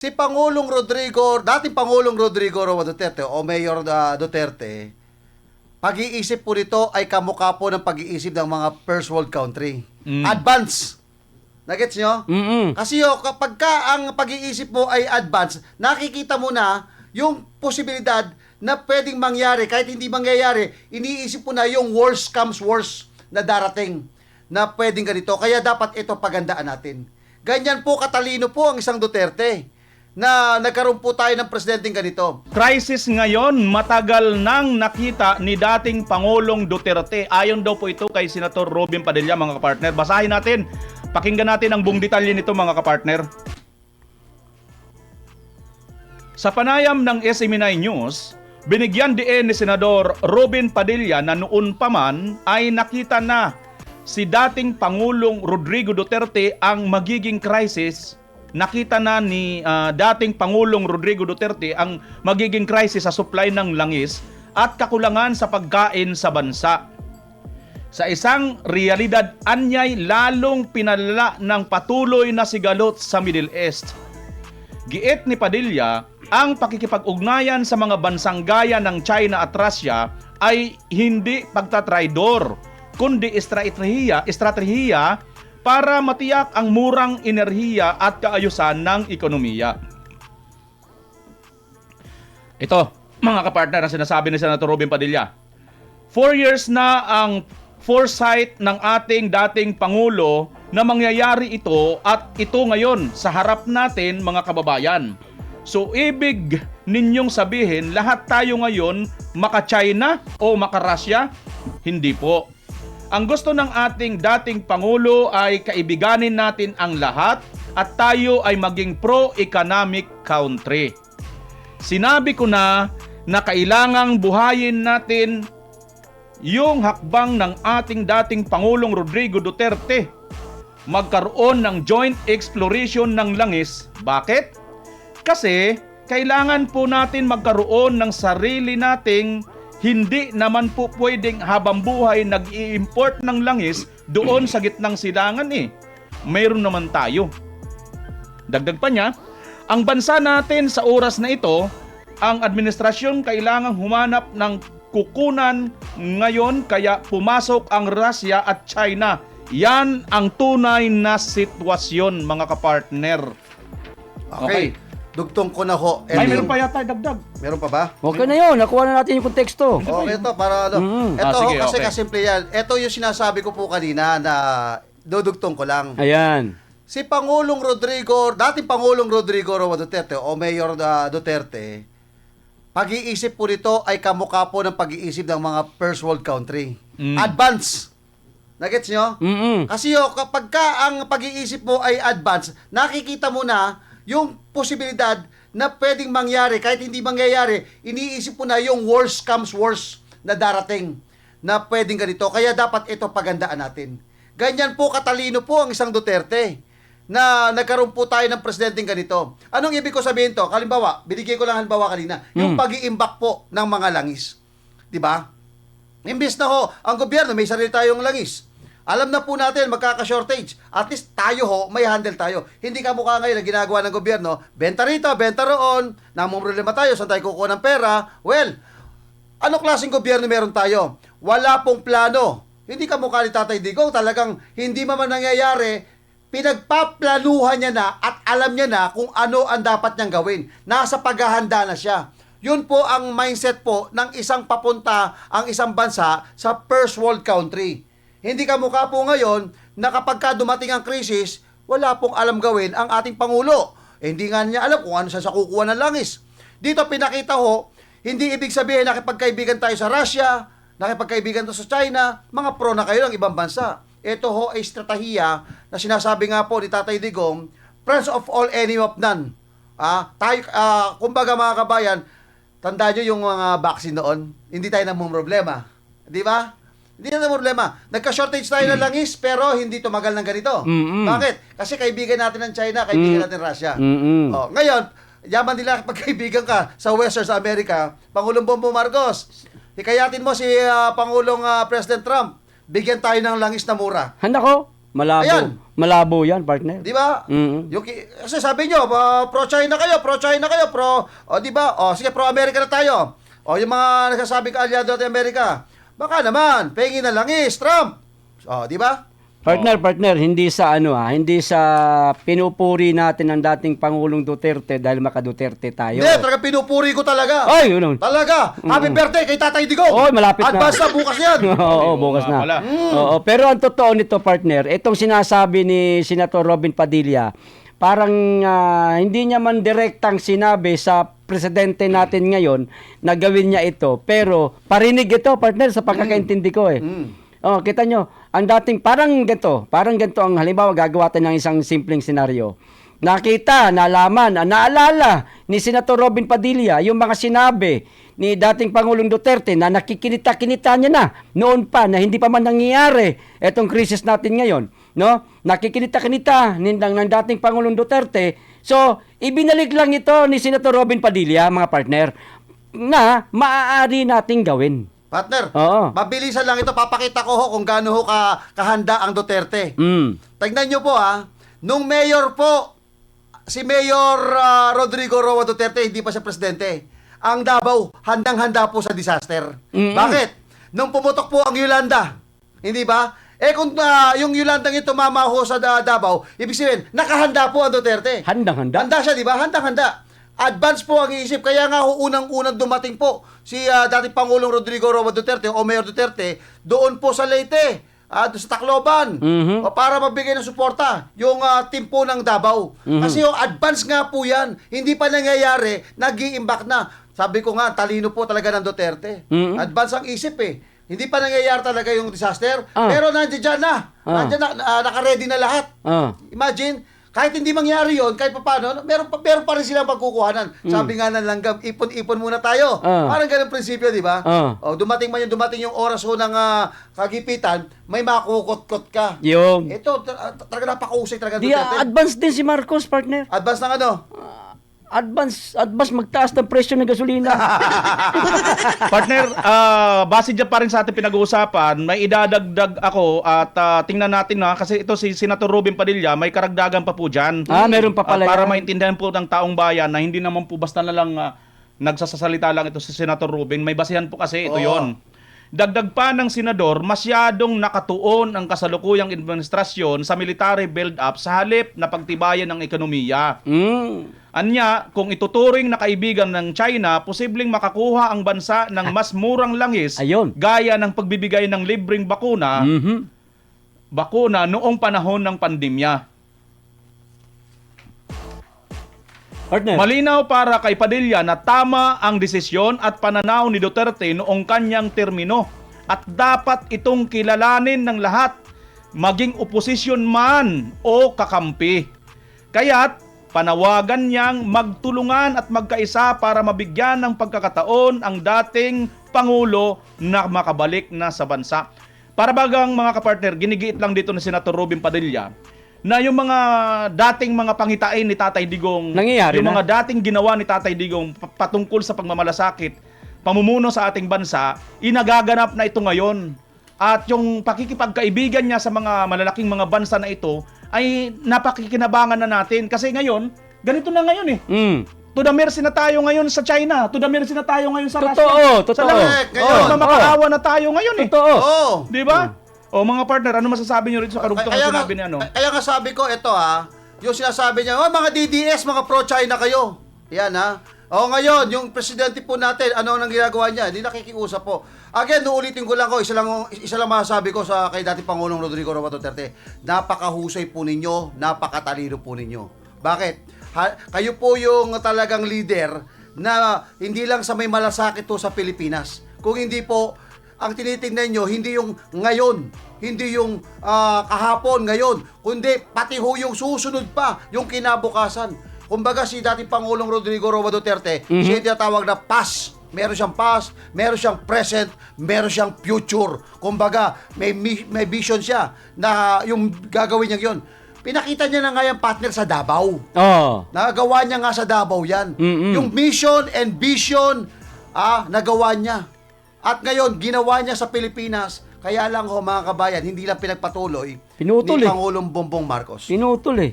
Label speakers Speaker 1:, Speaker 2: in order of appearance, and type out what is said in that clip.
Speaker 1: Si Pangulong Rodrigo, dating Pangulong Rodrigo Roa Duterte o Mayor Duterte, pag-iisip po nito ay kamukha po ng pag-iisip ng mga first world country. Advance. Nagets nyo? Kasi kapag ang pag-iisip mo ay advance, nakikita mo na yung posibilidad na pwedeng mangyari, kahit hindi mangyayari, iniisip mo na yung worst comes worst na darating na pwedeng ganito. Kaya dapat ito pagandaan natin. Ganyan po katalino po ang isang Duterte na nagkaroon po tayo ng presidenteng ganito.
Speaker 2: Crisis ngayon, matagal nang nakita ni dating Pangulong Duterte. Ayon daw po ito kay Senator Robin Padilla, mga kapartner. Basahin natin, pakinggan natin ang buong detalye nito, mga kapartner. Sa panayam ng SME9 News, binigyan din ni Senador Robin Padilla na noon pa man ay nakita na si dating Pangulong Rodrigo Duterte ang magiging crisis. Nakita na ni dating Pangulong Rodrigo Duterte ang magiging crisis sa supply ng langis at kakulangan sa pagkain sa bansa. Sa isang realidad anyay lalong pinalala ng patuloy na sigalot sa Middle East. Giit ni Padilla, ang pakikipag-ugnayan sa mga bansang gaya ng China at Russia ay hindi pagtatraidor, kundi estratehiya para matiyak ang murang enerhiya at kaayusan ng ekonomiya. Ito, mga kapartner, ang sinasabi ni Senator Robin Padilla. 4 years na ang foresight ng ating dating Pangulo na mangyayari ito at ito ngayon sa harap natin, mga kababayan. So, ibig ninyong sabihin, lahat tayo ngayon maka-China o maka-Russia? Hindi po. Ang gusto ng ating dating Pangulo ay kaibiganin natin ang lahat at tayo ay maging pro-economic country. Sinabi ko na kailangang buhayin natin yung hakbang ng ating dating Pangulong Rodrigo Duterte. Magkaroon ng joint exploration ng langis. Bakit? Kasi kailangan po natin magkaroon ng sarili nating hindi naman po pwedeng habang buhay nag-i-import ng langis doon sa gitnang silangan eh. Mayroon naman tayo. Dagdag pa niya, ang bansa natin sa oras na ito, ang administrasyon kailangang humanap ng kukunan ngayon kaya pumasok ang Russia at China. Yan ang tunay na sitwasyon, mga kapartner.
Speaker 1: Okay. Dugtong ko na ho.
Speaker 2: Ay, meron pa yata dagdag.
Speaker 1: Meron pa ba?
Speaker 3: Okay na yun, nakuha na natin yung konteksto.
Speaker 1: Okay ito, para ano. Ito
Speaker 2: sige,
Speaker 1: kasi
Speaker 2: okay.
Speaker 1: kasimple yan. Ito yung sinasabi ko po kanina na dudugtong ko lang.
Speaker 3: Ayan.
Speaker 1: Si Pangulong Rodrigo, dating Pangulong Rodrigo Roa Duterte o Mayor Duterte, pag-iisip po nito ay kamukha po ng pag-iisip ng mga first world country. Advance. Nagets nyo? Kasi kapag ang pag-iisip mo ay advance, nakikita mo na yung posibilidad na pwedeng mangyari, kahit hindi mangyayari, iniisip mo na yung worst comes worst na darating na pwedeng ganito. Kaya dapat ito pagandaan natin. Ganyan po katalino po ang isang Duterte na nagkaroon po tayo ng presidenteng ganito. Anong ibig ko sabihin to? Halimbawa, binigay ko lang halimbawa kanina, yung pag-iimbak po ng mga langis. Diba? Imbis na ho, ang gobyerno may sarili tayong langis. Alam na po natin, magkaka-shortage. At least tayo ho, may handle tayo. Hindi ka mukha ngayon na ginagawa ng gobyerno, benta rito, benta roon, namumroblema tayo, saan tayo kukuha ng pera? Well, ano klaseng gobyerno meron tayo? Wala pong plano. Hindi ka mukha ni Tatay Digong, talagang hindi man nangyayari, pinagpaplanuhan niya na at alam niya na kung ano ang dapat niyang gawin. Nasa paghahanda na siya. Yun po ang mindset po ng isang papunta ang isang bansa sa first world country. Hindi ka mukha po ngayon na kapag ka dumating ang krisis, wala pong alam gawin ang ating Pangulo. Hindi nga niya alam kung ano sa kukuha ng langis. Dito pinakita ho, hindi ibig sabihin nakipagkaibigan tayo sa Russia, nakipagkaibigan tayo sa China, mga pro na kayo ng ibang bansa. Ito ho ay estratehiya na sinasabi nga po ni Tatay Digong, friends of all, enemy of none. Kumbaga mga kabayan, tandaan nyo yung mga vaccine noon, hindi tayo namumroblema. Di ba? Hindi na problema. Nagka-shortage tayo ng langis pero hindi tumagal ng ganito. Bakit? Kasi kaibigan natin ng China, kaibigan natin Russia. Oh, ngayon, yaman nila kapag kaibigan ka sa Western sa Amerika, Pangulong Bongbong Marcos, hikayatin mo si Pangulong President Trump, bigyan tayo ng langis na mura.
Speaker 3: Handa ko? Malabo.
Speaker 1: Ayan.
Speaker 3: Malabo yan, partner.
Speaker 1: Di ba?
Speaker 3: Mm.
Speaker 1: Kasi sabi nyo, pro-China kayo, di ba? O, sige, pro-America na tayo. O, yung mga nagsasabing kaalyado natin Amerika, baka naman, pengin na langis, Trump. O, di ba?
Speaker 3: Partner, hindi sa pinupuri natin ang dating Pangulong Duterte dahil maka-Duterte tayo.
Speaker 1: Hindi, talaga pinupuri ko talaga.
Speaker 3: Ay, yun.
Speaker 1: Talaga. Happy birthday kay Tatay Digong.
Speaker 3: Oy, malapit na.
Speaker 1: Advance na bukas yan.
Speaker 3: Oo, bukas na.
Speaker 2: Pala.
Speaker 3: Oo, pero ang totoo nito, partner, itong sinasabi ni Senator Robin Padilla, parang hindi niya man direktang sinabi sa presidente natin ngayon na gawin niya ito, pero parinig ito, partner, sa pagkakaintindi ko eh. Oh, kita nyo, ang dating parang ganito ang halimbawa gagawa tayo ng isang simpleng senaryo. Nakita, nalaman, naalala ni Senator Robin Padilla yung mga sinabi ni dating Pangulong Duterte na nakikinita-kinita niya na noon pa na hindi pa man nangyayari etong krisis natin ngayon, no? Nakikinita-kinita ng dating Pangulong Duterte. So, ibinalik lang ito ni Senator Robin Padilla, mga partner, na maaari nating gawin.
Speaker 1: Partner,
Speaker 3: Oo.
Speaker 1: mabilisan lang ito. Papakita ko kung gaano kahanda ang Duterte. Tignan nyo po nung mayor po, si Mayor Rodrigo Roa Duterte, hindi pa siya presidente. Ang Davao, handang-handa po sa disaster. Bakit? Nung pumutok po ang Yolanda, hindi ba? Kung yung Yolandang ito mamaho sa Davao, ibig sabihin, nakahanda po ang Duterte.
Speaker 3: Handang-handa.
Speaker 1: Handa siya, di ba? Handang-handa. Advance po ang iisip. Kaya nga unang-unang dumating po si dating Pangulong Rodrigo Roa Duterte o Mayor Duterte doon po sa Leyte, doon sa Tacloban, o para magbigay ng suporta yung team po ng Davao. Kasi yung advance nga po yan. Hindi pa nangyayari, nag-i-impact na. Sabi ko nga, talino po talaga ng Duterte. Advance ang isip eh. Hindi pa nangyayari talaga yung disaster, pero nandiyan na. Nandiyan na, naka-ready na lahat. Imagine, kahit hindi mangyari yon, kahit paano, meron pa rin silang pagkukuhanan. Sabi nga ng langgam, ipon-ipon muna tayo. Parang ganun prinsipyo, di ba? Dumating yung oras ho ng kagipitan, may makukot-kot ka.
Speaker 3: Yung
Speaker 1: Ito, talaga napakausay talaga
Speaker 3: di
Speaker 1: Duterte.
Speaker 3: advance din si Marcos, partner.
Speaker 1: Advance ng ano?
Speaker 3: Advance magtaas ng presyo ng gasolina.
Speaker 2: Partner, base dyan pa rin sa ating pinag-uusapan, may idadagdag ako at tingnan natin kasi ito si Senator Robin Padilla, may karagdagan pa po dyan.
Speaker 3: Meron pa pala
Speaker 2: Para
Speaker 3: yan.
Speaker 2: maintindihan po ng taong bayan na hindi naman po basta na lang nagsasalita lang ito si Senator Robin, may basihan po kasi ito yon. Dagdag pa ng senador, masyadong nakatuon ang kasalukuyang administrasyon sa military build-up sa halip na pagtibayan ng ekonomiya. Anya, kung ituturing na kaibigan ng China, posibleng makakuha ang bansa ng mas murang langis
Speaker 3: Ayun.
Speaker 2: gaya ng pagbibigay ng libreng bakuna noong panahon ng pandemya.
Speaker 3: Partner.
Speaker 2: Malinaw para kay Padilla na tama ang desisyon at pananaw ni Duterte noong kanyang termino at dapat itong kilalanin ng lahat, maging oposisyon man o kakampi. Kaya't panawagan niyang magtulungan at magkaisa para mabigyan ng pagkakataon ang dating Pangulo na makabalik na sa bansa. Para bagang mga kapartner, ginigiit lang dito ni Senator Robin Padilla na yung mga dating mga pangitain ni Tatay Digong,
Speaker 3: Nangyayari
Speaker 2: yung
Speaker 3: na.
Speaker 2: mga dating ginawa ni Tatay Digong patungkol sa pagmamalasakit, pamumuno sa ating bansa, inagaganap na ito ngayon. At yung pakikipagkaibigan niya sa mga malalaking mga bansa na ito ay napakikinabangan na natin. Kasi ngayon, ganito na ngayon eh. To the mercy na tayo ngayon sa China. To the mercy na tayo ngayon sa Russia.
Speaker 3: Totoo.
Speaker 2: Sa lahat.
Speaker 1: Ngayon.
Speaker 2: Magmamakaawa na tayo ngayon eh.
Speaker 3: Totoo.
Speaker 1: Oo.
Speaker 2: Di ba? O mga partner, ano masasabi niyo rin sa karugtong na sinabi ni ano?
Speaker 1: Kaya nga sabi ko, ito yung sinasabi niya, mga DDS, mga pro-China kayo. Yan ngayon, yung presidente po natin, ano nang ginagawa niya? Hindi nakikiusap po. Again, uulitin ko lang isa lang masasabi ko sa kay dating Pangulong Rodrigo Roa Duterte. Napakahusay po ninyo, napakatalino po ninyo. Bakit? Kayo po yung talagang leader na hindi lang sa may malasakit to sa Pilipinas. Kung hindi po, ang tinitingnan nyo, hindi yung ngayon, hindi yung kahapon ngayon, kundi pati ho yung susunod pa, yung kinabukasan. Kumbaga si dating Pangulong Rodrigo Roa Duterte, siya yung tinatawag na past. Meron siyang past, meron siyang present, meron siyang future. Kumbaga, may vision siya na yung gagawin niya yun. Pinakita niya na nga yung partner sa Davao. Nagawa niya nga sa Davao yan. Yung mission and vision, nagawa niya. At ngayon, ginawa niya sa Pilipinas, Kaya lang ho mga kabayan, hindi lang pinagpatuloy
Speaker 3: Pinutol
Speaker 1: ni
Speaker 3: eh.
Speaker 1: Pangulong Bongbong Marcos.
Speaker 3: Pinutol eh.